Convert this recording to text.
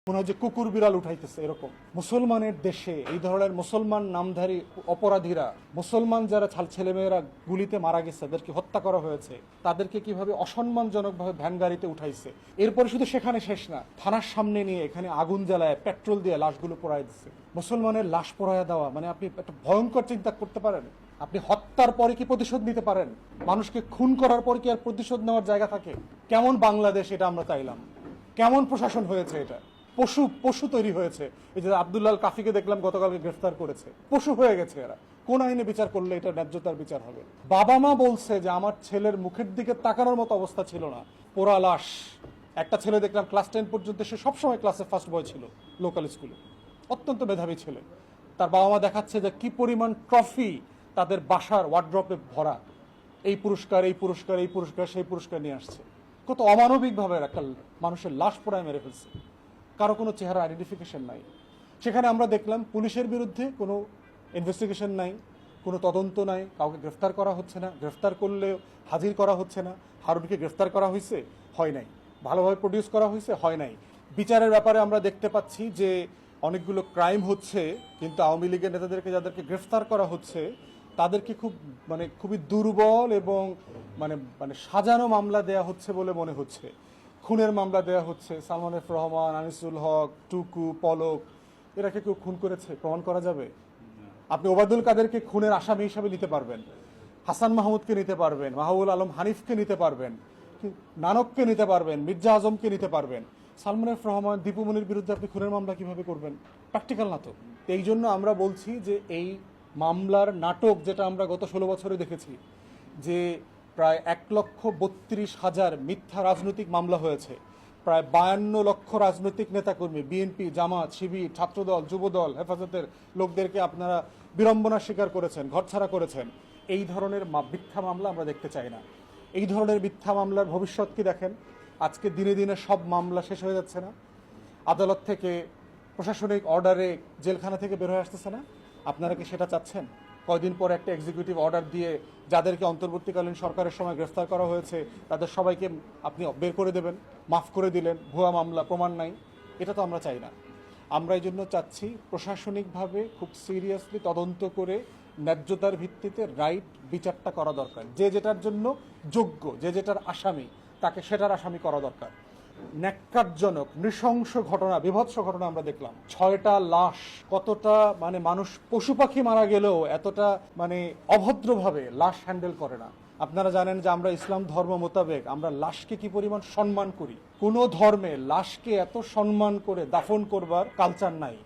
মনে হয় যে কুকুর বিড়াল উঠাইতেছে এরকম। মুসলমানের দেশে এই ধরনের মুসলমান নামধারী অপরাধীরা, মুসলমান যারা ছেলেমেয়েরা গুলিতে মারা গেছে, তাদেরকে হত্যা করা হয়েছে, তাদেরকে কিভাবে অসম্মানজনকভাবে ভ্যান গাড়িতে উঠাইছে। এরপরে শুধু সেখানে শেষ না, থানার সামনে নিয়ে এখানে আগুন জ্বালায় পেট্রোল দিয়ে লাশগুলো পোড়ায় দিচ্ছে। মুসলমানের লাশ পোড়ায় দেওয়া মানে আপনি একটা ভয়ঙ্কর চিন্তা করতে পারেন? আপনি হত্যার পরে কি প্রতিশোধ নিতে পারেন? মানুষকে খুন করার পর কি আর প্রতিশোধ নেওয়ার জায়গা থাকে? কেমন বাংলাদেশ এটা আমরা চাইলাম? কেমন প্রশাসন হয়েছে এটা? পশু পশু তৈরি হয়েছে। এই যে আব্দুল্লাহ কাফিকে দেখলাম গতকালকে গ্রেফতার করেছে, পশু হয়ে গেছে এরা। কোন আইনে বিচার করলে এটা ন্যায্যতার বিচার হবে? বাবা মা বলছে যে আমার ছেলের মুখের দিকে তাকানোর মতো অবস্থা ছিল না, পোড়া লাশ। একটা ছেলে দেখলাম ক্লাস 10 পর্যন্ত, সে সবসময় ক্লাসে ফার্স্ট বয় ছিল লোকাল স্কুলে, অত্যন্ত মেধাবী ছেলে। তার বাবা মা দেখাচ্ছে যে কি পরিমাণ ট্রফি তাদের বাসার ওয়ার্ড্রপে ভরা, এই পুরস্কার এই পুরস্কার এই পুরস্কার সেই পুরস্কার নিয়ে আসছে। কত অমানবিকভাবে একটা মানুষের লাশ পোড়ায় মেরে ফেলছে, কারো কোনো চেহারা আইডেন্টিফিকেশন নাই। সেখানে আমরা দেখলাম পুলিশের বিরুদ্ধে কোনো ইনভেস্টিগেশন নাই, কোনো তদন্ত নাই, কাউকে গ্রেফতার করা হচ্ছে না, গ্রেফতার করলেও হাজির করা হচ্ছে না। হারুনকে গ্রেফতার করা হয়েছে, হয় নাই। ভালোভাবে প্রডিউস করা হয়েছে, হয় নাই। বিচারের ব্যাপারে আমরা দেখতে পাচ্ছি যে অনেকগুলো ক্রাইম হচ্ছে, কিন্তু আওয়ামী লীগের নেতাদেরকে যাদেরকে গ্রেফতার করা হচ্ছে তাদেরকে খুবই দুর্বল এবং মানে মানে সাজানো মামলা দেয়া হচ্ছে বলে মনে হচ্ছে। খুনের মামলা দেওয়া হচ্ছে, সালমান এফ রহমান, আনিসুল হক, টুকু, পলক, এরাকে কেউ খুন করেছে প্রমাণ করা যাবে? আপনি ওবায়দুল কাদেরকে খুনের আসামি হিসাবে নিতে পারবেন, হাসান মাহমুদকে নিতে পারবেন, মাহবুবুল আলম হানিফকে নিতে পারবেন, নানককে নিতে পারবেন, মির্জা আজমকে নিতে পারবেন। সালমান এফ রহমান, দীপুমনির বিরুদ্ধে আপনি খুনের মামলা কিভাবে করবেন? প্র্যাকটিক্যাল না তো। এই জন্য আমরা বলছি যে এই মামলার নাটক যেটা আমরা গত 16 বছরে দেখেছি, যে প্রায় 1,32,000 মিথ্যা রাজনৈতিক মামলা হয়েছে, প্রায় 52 লক্ষ রাজনৈতিক নেতাকর্মী, বিএনপি, জামাত, শিবির, ছাত্রদল, যুবদল, হেফাজতের লোকদেরকে আপনারা বিড়ম্বনার শিকার করেছেন, ঘরছাড়া করেছেন। এই ধরনের মিথ্যা মামলা আমরা দেখতে চাই না। এই ধরনের মিথ্যা মামলার ভবিষ্যৎ কি দেখেন? আজকে দিনে দিনে সব মামলা শেষ হয়ে যাচ্ছে না? আদালত থেকে প্রশাসনিক অর্ডারে জেলখানা থেকে বের হয়ে আসতেছে না? আপনারা কি সেটা চাচ্ছেন? কয়দিন পর একটা এক্সিকিউটিভ অর্ডার দিয়ে যাদেরকে অন্তর্বর্তীকালীন সরকারের সময় গ্রেফতার করা হয়েছে তাদের সবাইকে আপনি বের করে দেবেন, মাফ করে দিলেন, ভুয়া মামলা, প্রমাণ নাই। এটা তো আমরা চাই না। আমরা এই জন্য চাচ্ছি প্রশাসনিকভাবে খুব সিরিয়াসলি তদন্ত করে ন্যায্যতার ভিত্তিতে রাইট বিচারটা করা দরকার। যে যেটার জন্য যোগ্য, যে যেটার আসামি, তাকে সেটার আসামি করা দরকার। ন্যাক্কারজনক নৃশংস ঘটনা, বিভৎস ঘটনা আমরা দেখলাম। 6টা লাশ, কতটা মানে মানুষ, পশু পাখি মারা গেলেও এতটা মানে অভদ্রভাবে লাশ হ্যান্ডেল করে না। আপনারা জানেন যে আমরা ইসলাম ধর্ম মোতাবেক আমরা লাশকে কি পরিমাণ সম্মান করি। কোনো ধর্মে লাশকে এত সম্মান করে দাফন করবার কালচার নাই।